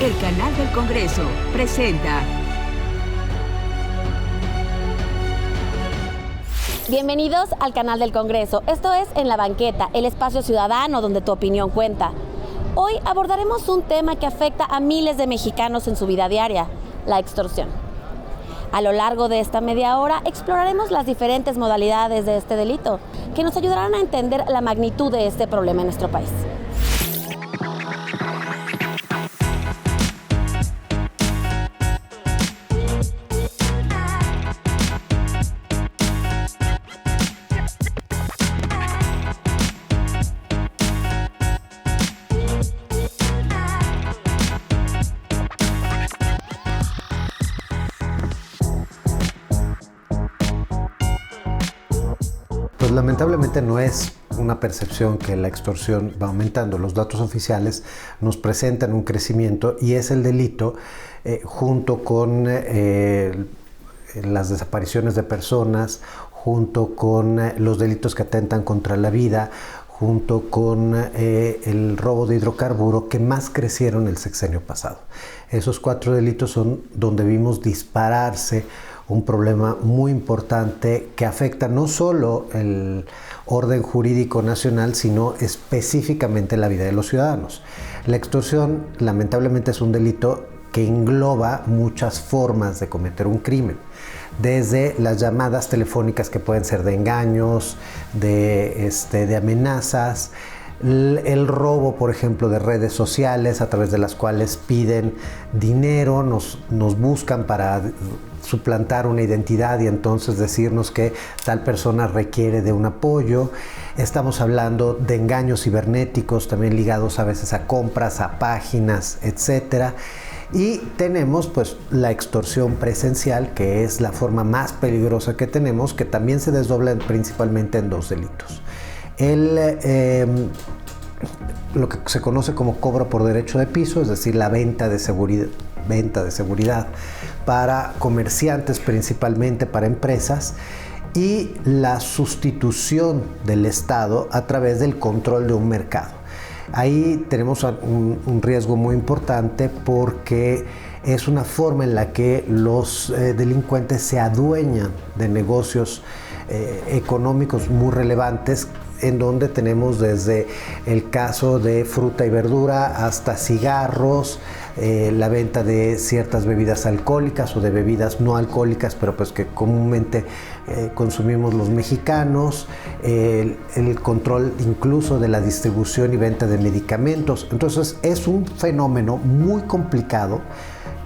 El Canal del Congreso presenta. Bienvenidos al Canal del Congreso. Esto es En la Banqueta, el espacio ciudadano donde tu opinión cuenta. Hoy abordaremos un tema que afecta a miles de mexicanos en su vida diaria, la extorsión. A lo largo de esta media hora exploraremos las diferentes modalidades de este delito, que nos ayudarán a entender la magnitud de este problema en nuestro país. Pues lamentablemente no es una percepción que la extorsión va aumentando. Los datos oficiales nos presentan un crecimiento y es el delito junto con las desapariciones de personas, junto con los delitos que atentan contra la vida, junto con el robo de hidrocarburo que más crecieron el sexenio pasado. Esos 4 delitos son donde vimos dispararse un problema muy importante que afecta no solo el orden jurídico nacional, sino específicamente la vida de los ciudadanos. La extorsión, lamentablemente, es un delito que engloba muchas formas de cometer un crimen, desde las llamadas telefónicas que pueden ser de engaños, de amenazas, el robo, por ejemplo, de redes sociales a través de las cuales piden dinero, nos buscan para suplantar una identidad y entonces decirnos que tal persona requiere de un apoyo. Estamos hablando de engaños cibernéticos también ligados a veces a compras, a páginas, etcétera. Y tenemos pues la extorsión presencial, que es la forma más peligrosa que tenemos, que también se desdobla principalmente en 2 delitos. Lo que se conoce como cobro por derecho de piso, es decir, la venta de seguridad para comerciantes, principalmente para empresas, y la sustitución del Estado a través del control de un mercado. Ahí tenemos un riesgo muy importante porque es una forma en la que los delincuentes se adueñan de negocios económicos muy relevantes, en donde tenemos desde el caso de fruta y verdura hasta cigarros, la venta de ciertas bebidas alcohólicas o de bebidas no alcohólicas, pero pues que comúnmente consumimos los mexicanos, el control incluso de la distribución y venta de medicamentos. Entonces es un fenómeno muy complicado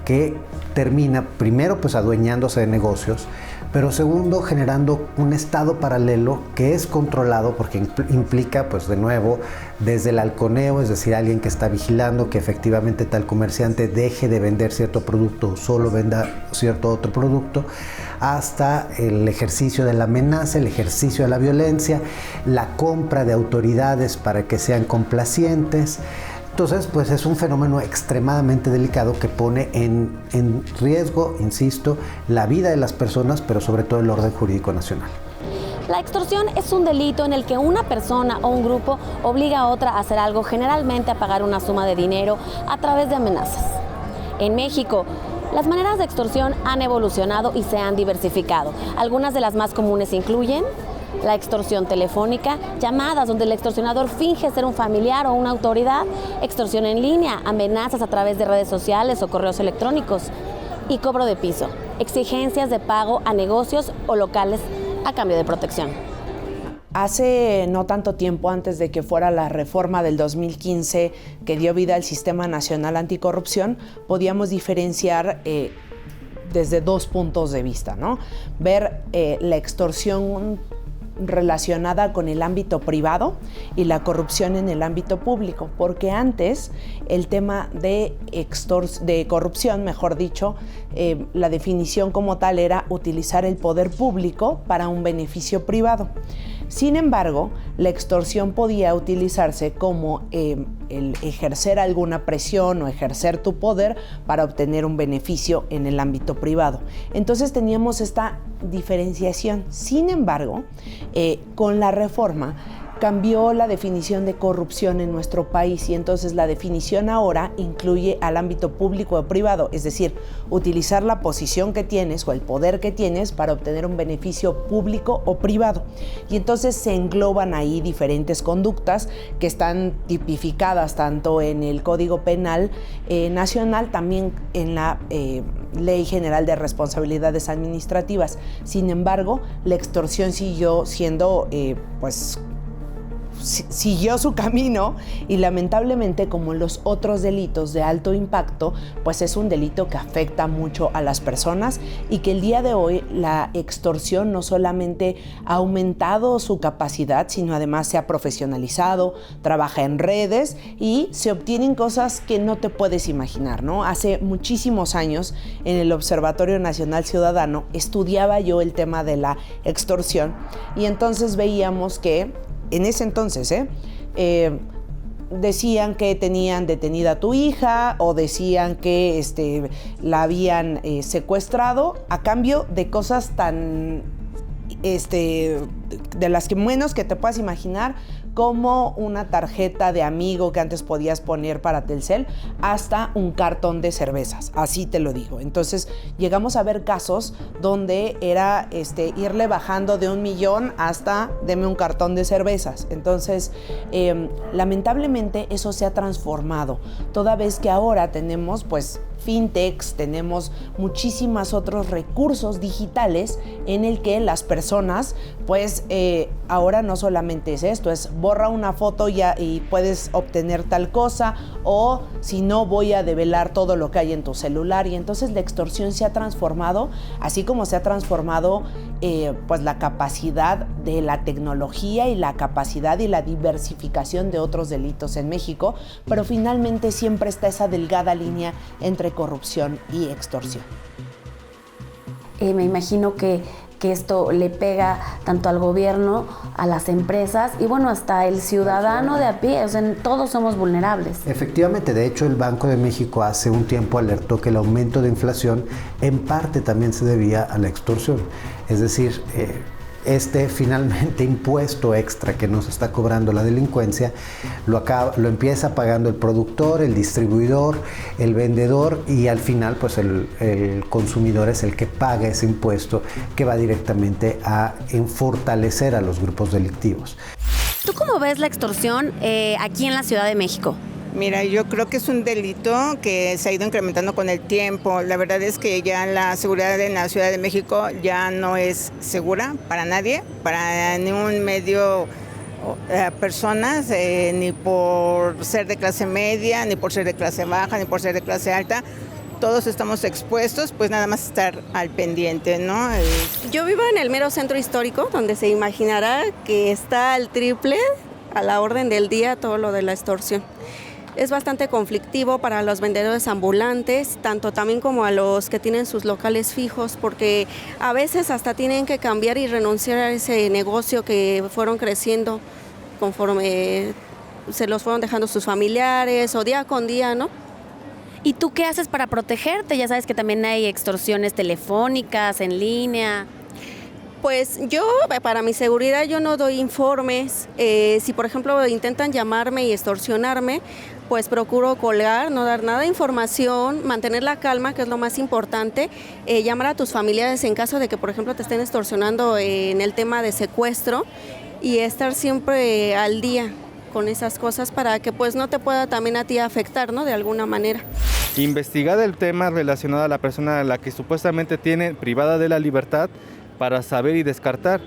que termina primero pues adueñándose de negocios, pero segundo generando un estado paralelo que es controlado porque implica pues de nuevo desde el halconeo, es decir, alguien que está vigilando que efectivamente tal comerciante deje de vender cierto producto o solo venda cierto otro producto, hasta el ejercicio de la amenaza, el ejercicio de la violencia, la compra de autoridades para que sean complacientes. Entonces, pues es un fenómeno extremadamente delicado que pone en riesgo, insisto, la vida de las personas, pero sobre todo el orden jurídico nacional. La extorsión es un delito en el que una persona o un grupo obliga a otra a hacer algo, generalmente a pagar una suma de dinero a través de amenazas. En México, las maneras de extorsión han evolucionado y se han diversificado. Algunas de las más comunes incluyen la extorsión telefónica, llamadas donde el extorsionador finge ser un familiar o una autoridad, extorsión en línea, amenazas a través de redes sociales o correos electrónicos, y cobro de piso, exigencias de pago a negocios o locales a cambio de protección. Hace no tanto tiempo, antes de que fuera la reforma del 2015 que dio vida al Sistema Nacional Anticorrupción, podíamos diferenciar desde 2 puntos de vista, ¿no? Ver la extorsión relacionada con el ámbito privado y la corrupción en el ámbito público, porque antes el tema de corrupción, mejor dicho, la definición como tal era utilizar el poder público para un beneficio privado. Sin embargo, la extorsión podía utilizarse como el ejercer alguna presión o ejercer tu poder para obtener un beneficio en el ámbito privado. Entonces teníamos esta diferenciación. Sin embargo, con la reforma cambió la definición de corrupción en nuestro país y entonces la definición ahora incluye al ámbito público o privado, es decir, utilizar la posición que tienes o el poder que tienes para obtener un beneficio público o privado. Y entonces se engloban ahí diferentes conductas que están tipificadas tanto en el Código Penal Nacional, también en la Ley General de Responsabilidades Administrativas. Sin embargo, la extorsión siguió siendo, siguió su camino y lamentablemente, como los otros delitos de alto impacto, pues es un delito que afecta mucho a las personas y que el día de hoy la extorsión no solamente ha aumentado su capacidad, sino además se ha profesionalizado, trabaja en redes y se obtienen cosas que no te puedes imaginar, ¿no? Hace muchísimos años en el Observatorio Nacional Ciudadano estudiaba yo el tema de la extorsión y entonces veíamos que en ese entonces, decían que tenían detenida a tu hija o decían que la habían secuestrado a cambio de cosas tan de las que menos que te puedas imaginar, como una tarjeta de amigo que antes podías poner para Telcel, hasta un cartón de cervezas, así te lo digo. Entonces llegamos a ver casos donde era irle bajando de 1 millón hasta deme un cartón de cervezas. Entonces lamentablemente eso se ha transformado, toda vez que ahora tenemos pues fintechs, tenemos muchísimos otros recursos digitales en el que las personas pues ahora no solamente es esto, es borra una foto y puedes obtener tal cosa, o si no voy a develar todo lo que hay en tu celular. Y entonces la extorsión se ha transformado, así como se ha transformado pues la capacidad de la tecnología y la capacidad y la diversificación de otros delitos en México, pero finalmente siempre está esa delgada línea entre corrupción y extorsión. Me imagino que esto le pega tanto al gobierno, a las empresas y bueno, hasta el ciudadano de a pie, o sea, todos somos vulnerables. Efectivamente, de hecho el Banco de México hace un tiempo alertó que el aumento de inflación en parte también se debía a la extorsión, es decir, finalmente impuesto extra que nos está cobrando la delincuencia lo empieza pagando el productor, el distribuidor, el vendedor y al final pues el consumidor es el que paga ese impuesto que va directamente a fortalecer a los grupos delictivos. ¿Tú cómo ves la extorsión aquí en la Ciudad de México? Mira, yo creo que es un delito que se ha ido incrementando con el tiempo. La verdad es que ya la seguridad en la Ciudad de México ya no es segura para nadie, para ningún medio, personas, ni por ser de clase media, ni por ser de clase baja, ni por ser de clase alta. Todos estamos expuestos, pues nada más estar al pendiente, ¿no? Yo vivo en el mero centro histórico, donde se imaginará que está al triple, a la orden del día, todo lo de la extorsión. Es bastante conflictivo para los vendedores ambulantes, tanto también como a los que tienen sus locales fijos, porque a veces hasta tienen que cambiar y renunciar a ese negocio que fueron creciendo conforme se los fueron dejando sus familiares o día con día, ¿no? ¿Y tú qué haces para protegerte? Ya sabes que también hay extorsiones telefónicas, en línea. Pues yo, para mi seguridad, yo no doy informes. Si, por ejemplo, intentan llamarme y extorsionarme, pues procuro colgar, no dar nada de información, mantener la calma, que es lo más importante, llamar a tus familiares en caso de que, por ejemplo, te estén extorsionando en el tema de secuestro y estar siempre al día con esas cosas para que pues no te pueda también a ti afectar, ¿no? De alguna manera. Investigar el tema relacionado a la persona a la que supuestamente tiene privada de la libertad para saber y descartar.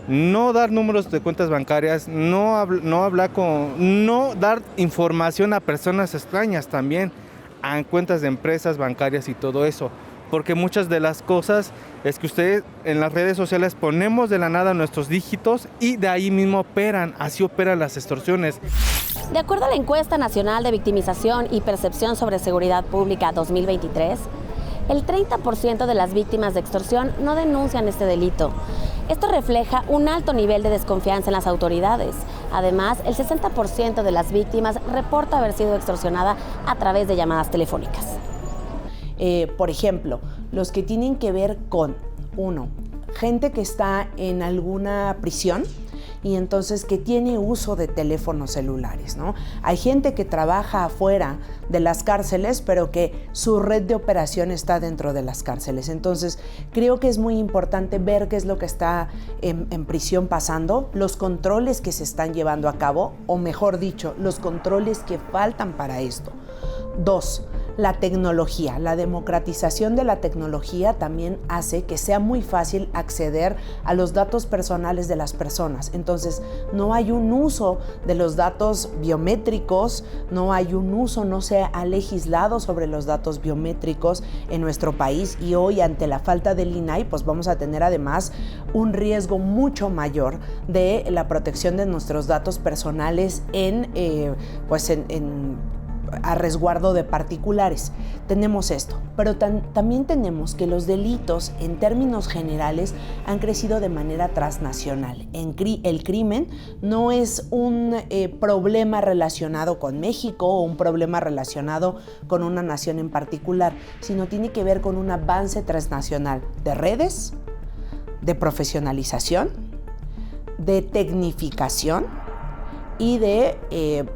No dar números de cuentas bancarias, no dar información a personas extrañas también, a cuentas de empresas bancarias y todo eso. Porque muchas de las cosas es que ustedes en las redes sociales ponemos de la nada nuestros dígitos y de ahí mismo así operan las extorsiones. De acuerdo a la encuesta nacional de victimización y percepción sobre seguridad pública 2023, el 30% de las víctimas de extorsión no denuncian este delito. Esto refleja un alto nivel de desconfianza en las autoridades. Además, el 60% de las víctimas reporta haber sido extorsionada a través de llamadas telefónicas. Por ejemplo, los que tienen que ver con, 1, gente que está en alguna prisión y entonces que tiene uso de teléfonos celulares, ¿no? Hay gente que trabaja afuera de las cárceles, pero que su red de operación está dentro de las cárceles. Entonces, creo que es muy importante ver qué es lo que está en prisión pasando, los controles que se están llevando a cabo, o mejor dicho, los controles que faltan para esto. 2, la tecnología. La democratización de la tecnología también hace que sea muy fácil acceder a los datos personales de las personas. Entonces, no hay un uso de los datos biométricos, no hay un uso, no se ha legislado sobre los datos biométricos en nuestro país, y hoy, ante la falta del INAI, pues vamos a tener además un riesgo mucho mayor de la protección de nuestros datos personales a resguardo de particulares. Tenemos esto, pero también tenemos que los delitos en términos generales han crecido de manera transnacional. El crimen no es un problema relacionado con México o un problema relacionado con una nación en particular, sino tiene que ver con un avance transnacional de redes, de profesionalización, de tecnificación y de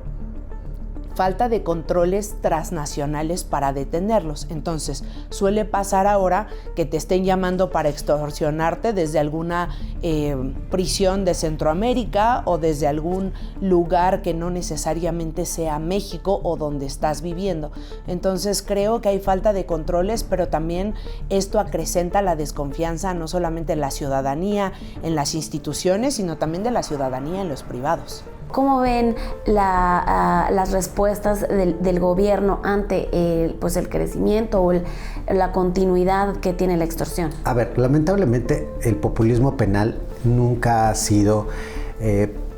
falta de controles transnacionales para detenerlos. Entonces, suele pasar ahora que te estén llamando para extorsionarte desde alguna prisión de Centroamérica o desde algún lugar que no necesariamente sea México o donde estás viviendo. Entonces, creo que hay falta de controles, pero también esto acrecenta la desconfianza no solamente en la ciudadanía, en las instituciones, sino también de la ciudadanía en los privados. ¿Cómo ven las respuestas del gobierno ante el crecimiento o la continuidad que tiene la extorsión? A ver, lamentablemente el populismo penal nunca ha sido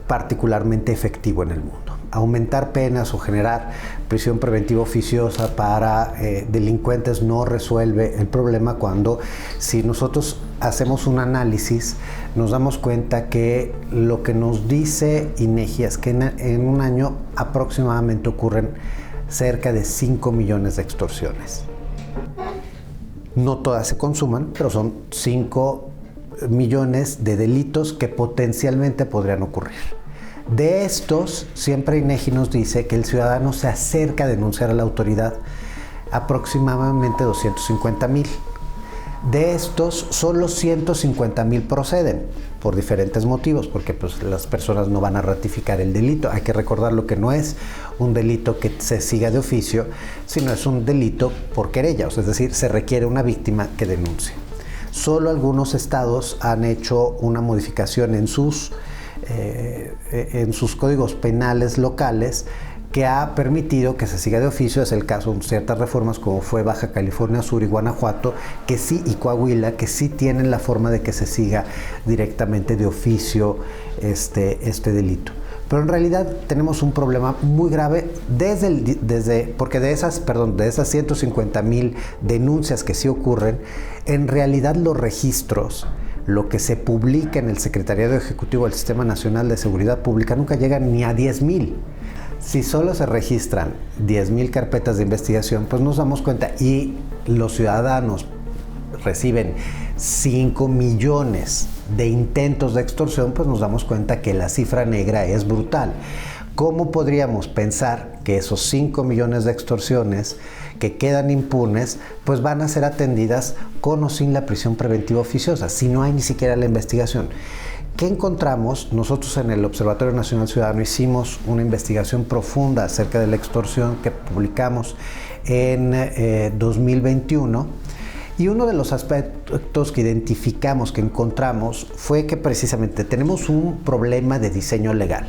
particularmente efectivo en el mundo. Aumentar penas o generar prisión preventiva oficiosa para delincuentes no resuelve el problema, cuando, si nosotros hacemos un análisis, nos damos cuenta que lo que nos dice INEGI es que en un año aproximadamente ocurren cerca de 5 millones de extorsiones. No todas se consuman, pero son 5 millones de delitos que potencialmente podrían ocurrir. De estos, siempre INEGI nos dice que el ciudadano se acerca a denunciar a la autoridad aproximadamente 250,000. De estos, solo 150,000 proceden por diferentes motivos, porque pues, las personas no van a ratificar el delito. Hay que recordar lo que no es un delito que se siga de oficio, sino es un delito por querella, es decir, se requiere una víctima que denuncie. Solo algunos estados han hecho una modificación en sus códigos penales locales que ha permitido que se siga de oficio. Es el caso de ciertas reformas como fue Baja California Sur y Guanajuato, que sí, y Coahuila, que sí tienen la forma de que se siga directamente de oficio este delito. Pero en realidad tenemos un problema muy grave porque de esas 150,000 denuncias que sí ocurren, en realidad los registros, lo que se publica en el Secretariado Ejecutivo del Sistema Nacional de Seguridad Pública, nunca llegan ni a 10,000. Si solo se registran 10,000 carpetas de investigación, pues nos damos cuenta, y los ciudadanos reciben 5 millones de intentos de extorsión, pues nos damos cuenta que la cifra negra es brutal. ¿Cómo podríamos pensar que esos 5 millones de extorsiones que quedan impunes, pues van a ser atendidas con o sin la prisión preventiva oficiosa, si no hay ni siquiera la investigación? ¿Qué encontramos? Nosotros en el Observatorio Nacional Ciudadano hicimos una investigación profunda acerca de la extorsión que publicamos en 2021, y uno de los aspectos que identificamos, que encontramos, fue que precisamente tenemos un problema de diseño legal.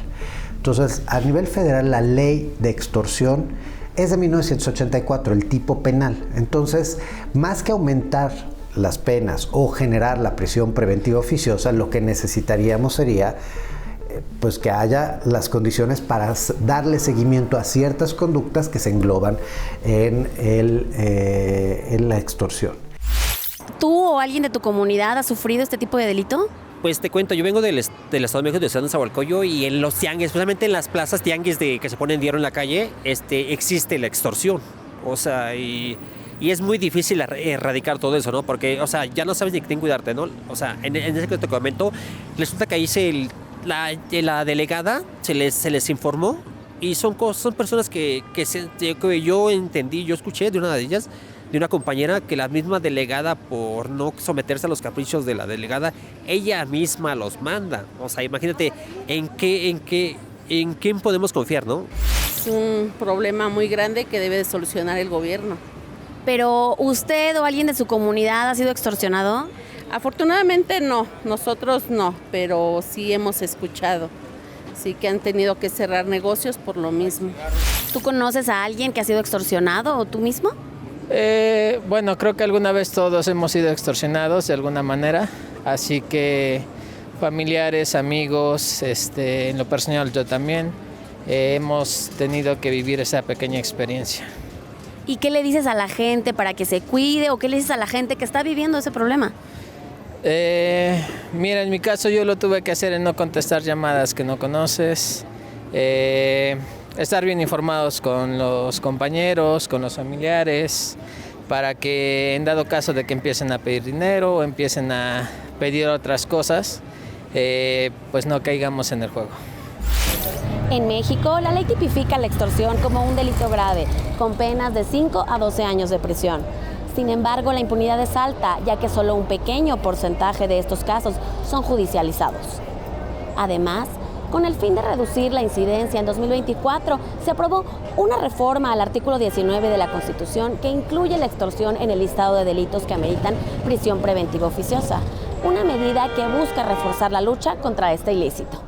Entonces, a nivel federal, la ley de extorsión es de 1984, el tipo penal. Entonces, más que aumentar las penas o generar la prisión preventiva oficiosa, lo que necesitaríamos sería pues que haya las condiciones para darle seguimiento a ciertas conductas que se engloban en la extorsión. ¿Tú o alguien de tu comunidad ha sufrido este tipo de delito? Pues te cuento, yo vengo del Estado de México, de Nezahualcóyotl, y en los tianguis, especialmente en las plazas tianguis que se ponen diario en la calle, existe la extorsión. O sea, y es muy difícil erradicar todo eso, ¿no? Porque, o sea, ya no sabes ni quién cuidarte, ¿no? O sea, en ese que te comento, resulta que ahí la delegada se les informó y son personas que yo entendí, yo escuché de una de ellas, de una compañera, que la misma delegada, por no someterse a los caprichos de la delegada, ella misma los manda. O sea, imagínate en quién podemos confiar, ¿no? Es un problema muy grande que debe de solucionar el gobierno. Pero ¿usted o alguien de su comunidad ha sido extorsionado? Afortunadamente no, nosotros no, pero sí hemos escuchado. Sí que han tenido que cerrar negocios por lo mismo. ¿Tú conoces a alguien que ha sido extorsionado o tú mismo? Bueno, creo que alguna vez todos hemos sido extorsionados de alguna manera, así que familiares, amigos, en lo personal yo también, hemos tenido que vivir esa pequeña experiencia. ¿Y qué le dices a la gente para que se cuide o qué le dices a la gente que está viviendo ese problema? Mira, en mi caso yo lo tuve que hacer en no contestar llamadas que no conoces, estar bien informados con los compañeros, con los familiares, para que en dado caso de que empiecen a pedir dinero o empiecen a pedir otras cosas, pues no caigamos en el juego. En México, la ley tipifica la extorsión como un delito grave, con penas de 5 a 12 años de prisión. Sin embargo, la impunidad es alta, ya que solo un pequeño porcentaje de estos casos son judicializados. Además, con el fin de reducir la incidencia, en 2024 se aprobó una reforma al artículo 19 de la Constitución que incluye la extorsión en el listado de delitos que ameritan prisión preventiva oficiosa, una medida que busca reforzar la lucha contra este ilícito.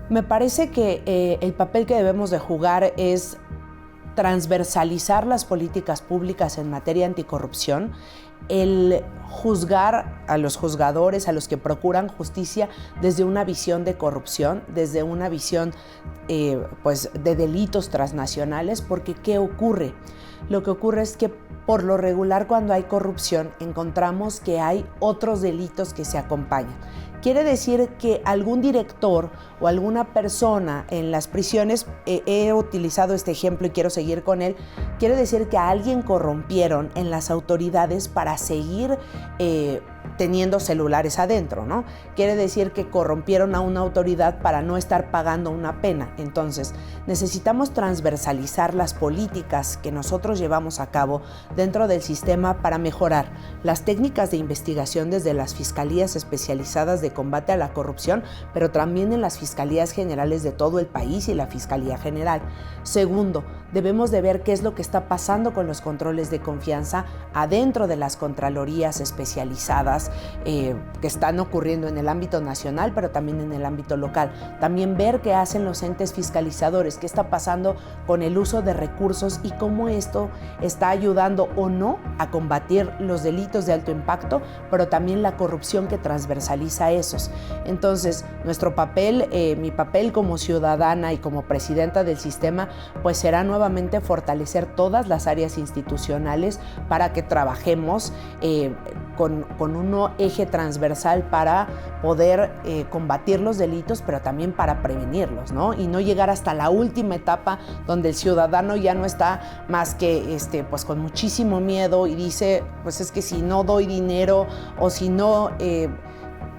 Me parece que el papel que debemos de jugar es transversalizar las políticas públicas en materia anticorrupción, el juzgar a los juzgadores, a los que procuran justicia desde una visión de corrupción, desde una visión pues de delitos transnacionales, porque ¿qué ocurre? Lo que ocurre es que por lo regular cuando hay corrupción encontramos que hay otros delitos que se acompañan. Quiere decir que algún director o alguna persona en las prisiones, he utilizado este ejemplo y quiero seguir con él, quiere decir que a alguien corrompieron en las autoridades para seguir teniendo celulares adentro, ¿no? Quiere decir que corrompieron a una autoridad para no estar pagando una pena. Entonces, necesitamos transversalizar las políticas que nosotros llevamos a cabo dentro del sistema para mejorar las técnicas de investigación desde las fiscalías especializadas de combate a la corrupción, pero también en las fiscalías generales de todo el país y la Fiscalía General. Segundo, debemos de ver qué es lo que está pasando con los controles de confianza adentro de las contralorías especializadas que están ocurriendo en el ámbito nacional, pero también en el ámbito local. También ver qué hacen los entes fiscalizadores, qué está pasando con el uso de recursos y cómo esto está ayudando o no a combatir los delitos de alto impacto, pero también la corrupción que transversaliza esos. Entonces, nuestro papel, mi papel como ciudadana y como presidenta del sistema, pues será nuevamente fortalecer todas las áreas institucionales para que trabajemos con un eje transversal para poder combatir los delitos, pero también para prevenirlos, ¿no? Y no llegar hasta la última etapa donde el ciudadano ya no está más que pues con muchísimo miedo y dice, pues es que si no doy dinero o si no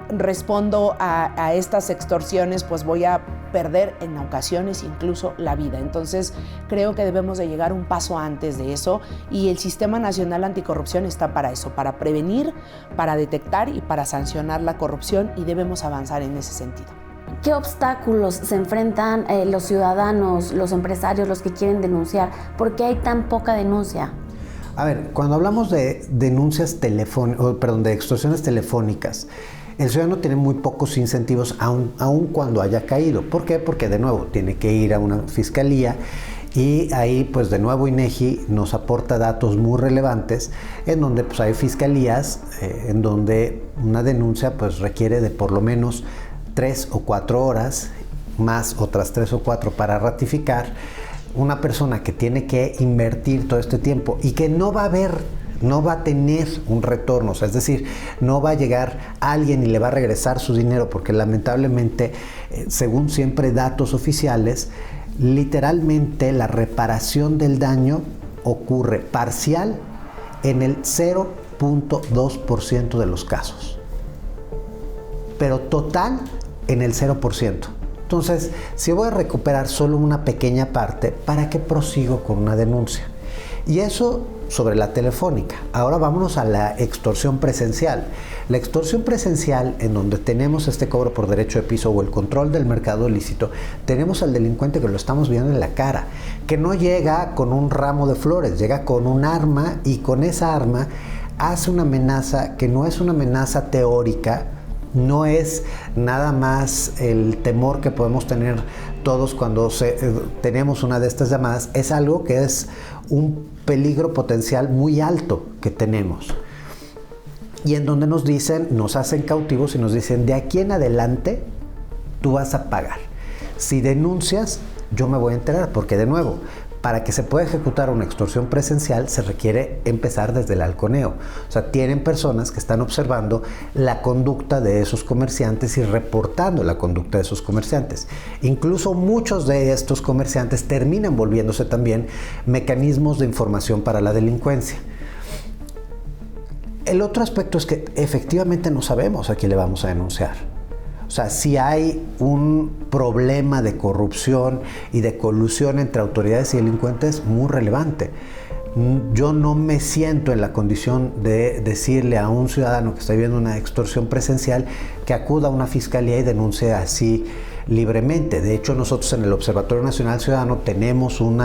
respondo a estas extorsiones, pues voy a perder en ocasiones incluso la vida. Entonces creo que debemos de llegar un paso antes de eso y el Sistema Nacional Anticorrupción está para eso, para prevenir, para detectar y para sancionar la corrupción, y debemos avanzar en ese sentido. ¿Qué obstáculos se enfrentan los ciudadanos, los empresarios, los que quieren denunciar? ¿Por qué hay tan poca denuncia? A ver, cuando hablamos de denuncias de extorsiones telefónicas, el ciudadano tiene muy pocos incentivos aun cuando haya caído. ¿Por qué? Porque de nuevo tiene que ir a una fiscalía y ahí pues de nuevo INEGI nos aporta datos muy relevantes en donde pues hay fiscalías en donde una denuncia pues requiere de por lo menos 3 o 4 horas, más otras 3 o 4 para ratificar. Una persona que tiene que invertir todo este tiempo y que no va a tener un retorno, o sea, es decir, no va a llegar alguien y le va a regresar su dinero, porque lamentablemente, según siempre datos oficiales, literalmente la reparación del daño ocurre parcial en el 0.2% de los casos, pero total en el 0%. Entonces, si voy a recuperar solo una pequeña parte, ¿para qué prosigo con una denuncia? Y eso sobre la telefónica. Ahora vámonos a la extorsión presencial. La extorsión presencial, en donde tenemos este cobro por derecho de piso o el control del mercado ilícito, tenemos al delincuente que lo estamos viendo en la cara, que no llega con un ramo de flores, llega con un arma, y con esa arma hace una amenaza que no es una amenaza teórica, no es nada más el temor que podemos tener todos cuando tenemos una de estas llamadas, es algo que es un peligro potencial muy alto que tenemos. Y en donde nos dicen, nos hacen cautivos y nos dicen, de aquí en adelante tú vas a pagar. Si denuncias, yo me voy a enterar, porque de nuevo, para que se pueda ejecutar una extorsión presencial se requiere empezar desde el halconeo. O sea, tienen personas que están observando la conducta de esos comerciantes y reportando la conducta de esos comerciantes. Incluso muchos de estos comerciantes terminan volviéndose también mecanismos de información para la delincuencia. El otro aspecto es que efectivamente no sabemos a quién le vamos a denunciar. O sea, si hay un problema de corrupción y de colusión entre autoridades y delincuentes muy relevante. Yo no me siento en la condición de decirle a un ciudadano que está viviendo una extorsión presencial que acuda a una fiscalía y denuncie así libremente. De hecho, nosotros en el Observatorio Nacional Ciudadano tenemos un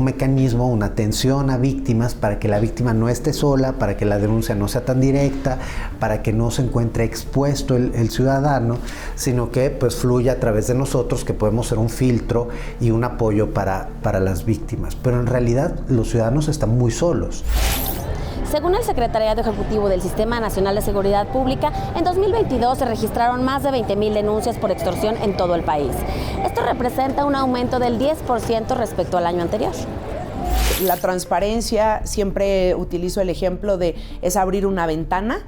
mecanismo, una atención a víctimas para que la víctima no esté sola, para que la denuncia no sea tan directa, para que no se encuentre expuesto el ciudadano, sino que pues fluya a través de nosotros, que podemos ser un filtro y un apoyo para las víctimas. Pero en realidad los ciudadanos están muy solos. Según el Secretariado Ejecutivo del Sistema Nacional de Seguridad Pública, en 2022 se registraron más de 20,000 denuncias por extorsión en todo el país. Esto representa un aumento del 10% respecto al año anterior. La transparencia, siempre utilizo el ejemplo de es abrir una ventana,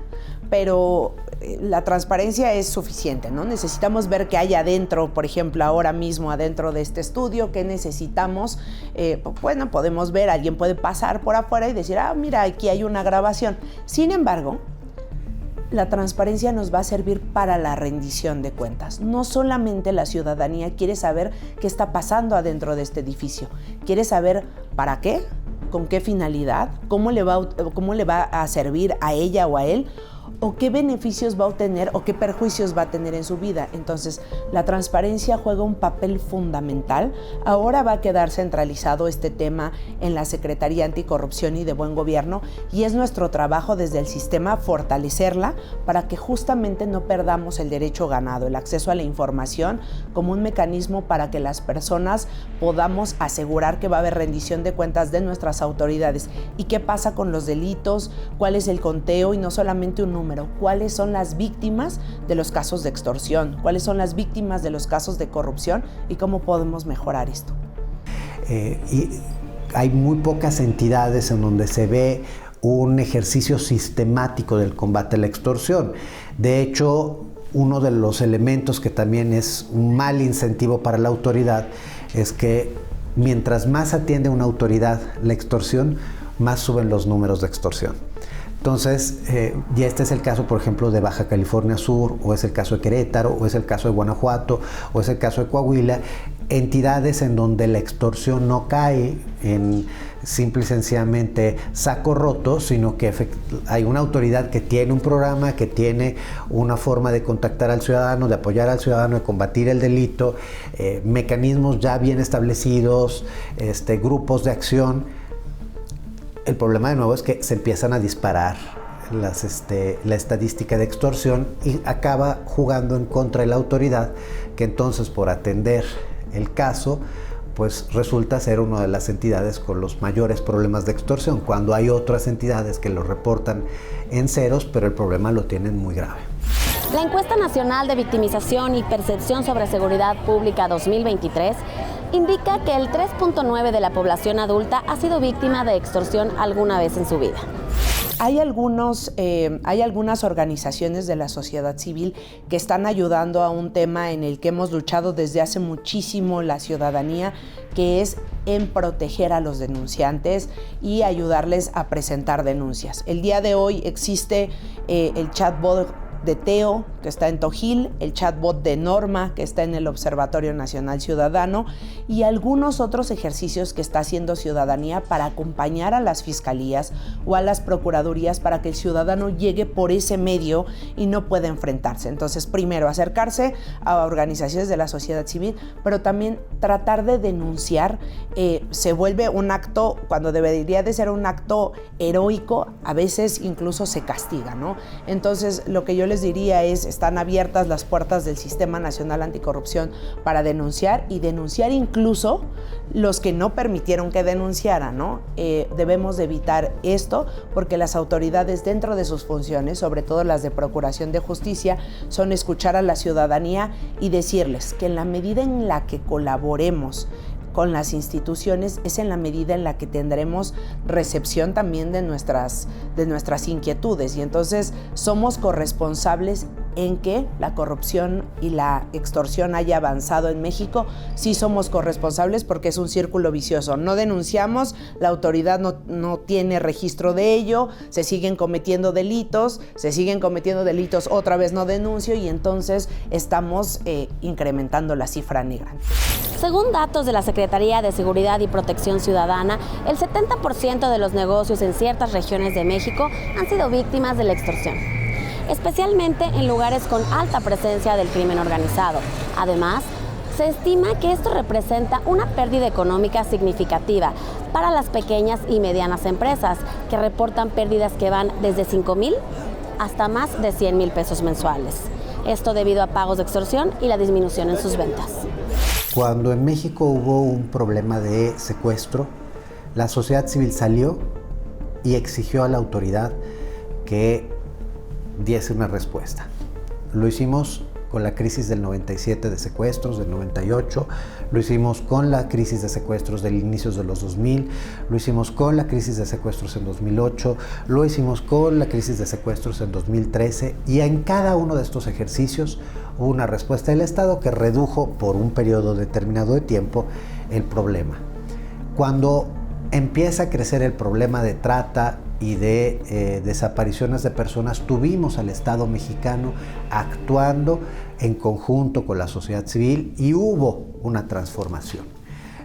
pero la transparencia es suficiente, ¿no? Necesitamos ver qué hay adentro, por ejemplo, ahora mismo adentro de este estudio, qué necesitamos. Bueno, podemos ver, alguien puede pasar por afuera y decir, mira, aquí hay una grabación. Sin embargo, la transparencia nos va a servir para la rendición de cuentas. No solamente la ciudadanía quiere saber qué está pasando adentro de este edificio, quiere saber para qué, con qué finalidad, cómo le va a servir a ella o a él, o qué beneficios va a obtener o qué perjuicios va a tener en su vida. Entonces, la transparencia juega un papel fundamental. Ahora va a quedar centralizado este tema en la Secretaría Anticorrupción y de Buen Gobierno, y es nuestro trabajo desde el sistema fortalecerla para que justamente no perdamos el derecho ganado, el acceso a la información como un mecanismo para que las personas podamos asegurar que va a haber rendición de cuentas de nuestras autoridades. ¿Y qué pasa con los delitos? ¿Cuál es el conteo? Y no solamente un número. ¿Cuáles son las víctimas de los casos de extorsión? ¿Cuáles son las víctimas de los casos de corrupción? ¿Y cómo podemos mejorar esto? Y hay muy pocas entidades en donde se ve un ejercicio sistemático del combate a la extorsión. De hecho, uno de los elementos que también es un mal incentivo para la autoridad es que mientras más atiende una autoridad la extorsión, más suben los números de extorsión. Entonces, y este es el caso, por ejemplo, de Baja California Sur, o es el caso de Querétaro, o es el caso de Guanajuato, o es el caso de Coahuila, entidades en donde la extorsión no cae en simple y sencillamente saco roto, sino que hay una autoridad que tiene un programa, que tiene una forma de contactar al ciudadano, de apoyar al ciudadano, de combatir el delito, mecanismos ya bien establecidos, grupos de acción. El problema de nuevo es que se empiezan a disparar la estadística de extorsión y acaba jugando en contra de la autoridad, que entonces por atender el caso pues resulta ser una de las entidades con los mayores problemas de extorsión, cuando hay otras entidades que lo reportan en ceros, pero el problema lo tienen muy grave. La encuesta nacional de victimización y percepción sobre seguridad pública 2023 indica que el 3.9% de la población adulta ha sido víctima de extorsión alguna vez en su vida. Hay algunas organizaciones de la sociedad civil que están ayudando a un tema en el que hemos luchado desde hace muchísimo la ciudadanía, que es en proteger a los denunciantes y ayudarles a presentar denuncias. El día de hoy existe el chatbot de Teo, que está en Tojil, el chatbot de Norma, que está en el Observatorio Nacional Ciudadano, y algunos otros ejercicios que está haciendo Ciudadanía para acompañar a las fiscalías o a las procuradurías para que el ciudadano llegue por ese medio y no pueda enfrentarse. Entonces, primero, acercarse a organizaciones de la sociedad civil, pero también tratar de denunciar. Se vuelve un acto, cuando debería de ser un acto heroico, a veces incluso se castiga, ¿no? Entonces, lo que yo les diría es, están abiertas las puertas del Sistema Nacional Anticorrupción para denunciar y denunciar incluso los que no permitieron que denunciaran, ¿no? Debemos de evitar esto porque las autoridades dentro de sus funciones, sobre todo las de Procuración de Justicia, son escuchar a la ciudadanía y decirles que en la medida en la que colaboremos con las instituciones es en la medida en la que tendremos recepción también de nuestras inquietudes, y entonces somos corresponsables en que la corrupción y la extorsión haya avanzado en México. Sí somos corresponsables porque es un círculo vicioso. No denunciamos, la autoridad no tiene registro de ello, se siguen cometiendo delitos, otra vez no denuncio, y entonces estamos incrementando la cifra negra. Según datos de la Secretaría de Seguridad y Protección Ciudadana, el 70% de los negocios en ciertas regiones de México han sido víctimas de la extorsión, especialmente en lugares con alta presencia del crimen organizado. Además, se estima que esto representa una pérdida económica significativa para las pequeñas y medianas empresas, que reportan pérdidas que van desde 5,000 hasta más de 100,000 pesos mensuales. Esto debido a pagos de extorsión y la disminución en sus ventas. Cuando en México hubo un problema de secuestro, la sociedad civil salió y exigió a la autoridad que diese una respuesta. Lo hicimos con la crisis del 97 de secuestros, del 98, lo hicimos con la crisis de secuestros del inicios de los 2000, lo hicimos con la crisis de secuestros en 2008, lo hicimos con la crisis de secuestros en 2013, y en cada uno de estos ejercicios hubo una respuesta del Estado que redujo por un periodo determinado de tiempo el problema. Cuando empieza a crecer el problema de trata y de desapariciones de personas, tuvimos al Estado mexicano actuando en conjunto con la sociedad civil y hubo una transformación.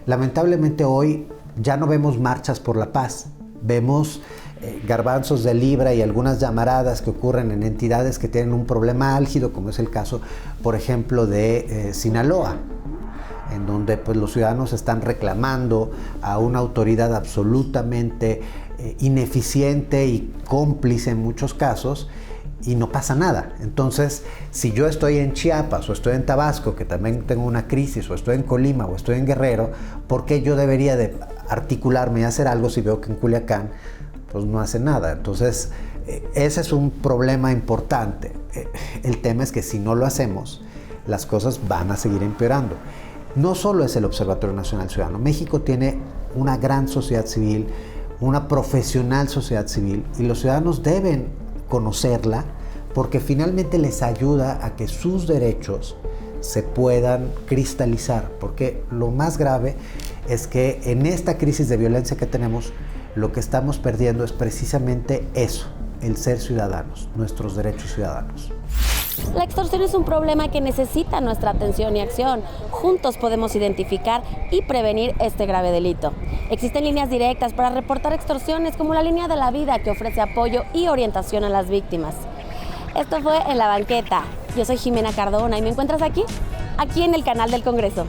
Lamentablemente hoy ya no vemos marchas por la paz, vemos garbanzos de libra y algunas llamaradas que ocurren en entidades que tienen un problema álgido, como es el caso, por ejemplo, de Sinaloa, en donde pues, los ciudadanos están reclamando a una autoridad absolutamente ineficiente y cómplice en muchos casos, y no pasa nada. Entonces, si yo estoy en Chiapas o estoy en Tabasco, que también tengo una crisis, o estoy en Colima o estoy en Guerrero, ¿por qué yo debería de articularme y hacer algo si veo que en Culiacán pues no hace nada? Entonces, ese es un problema importante. El tema es que si no lo hacemos, las cosas van a seguir empeorando. No solo es el Observatorio Nacional Ciudadano. México tiene una gran sociedad civil, una profesional sociedad civil, y los ciudadanos deben conocerla porque finalmente les ayuda a que sus derechos se puedan cristalizar, porque lo más grave es que en esta crisis de violencia que tenemos, lo que estamos perdiendo es precisamente eso, el ser ciudadanos, nuestros derechos ciudadanos. La extorsión es un problema que necesita nuestra atención y acción. Juntos podemos identificar y prevenir este grave delito. Existen líneas directas para reportar extorsiones, como la Línea de la Vida, que ofrece apoyo y orientación a las víctimas. Esto fue En la Banqueta. Yo soy Jimena Cardona y me encuentras aquí en el canal del Congreso.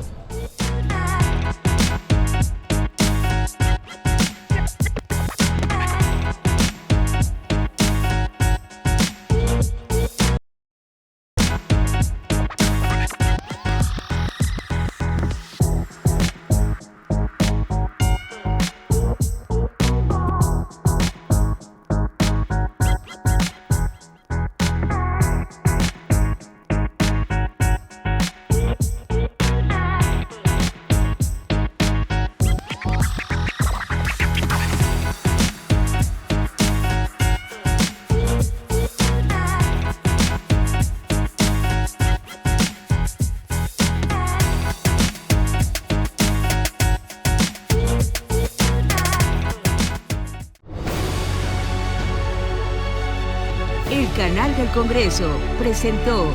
General del Congreso presentó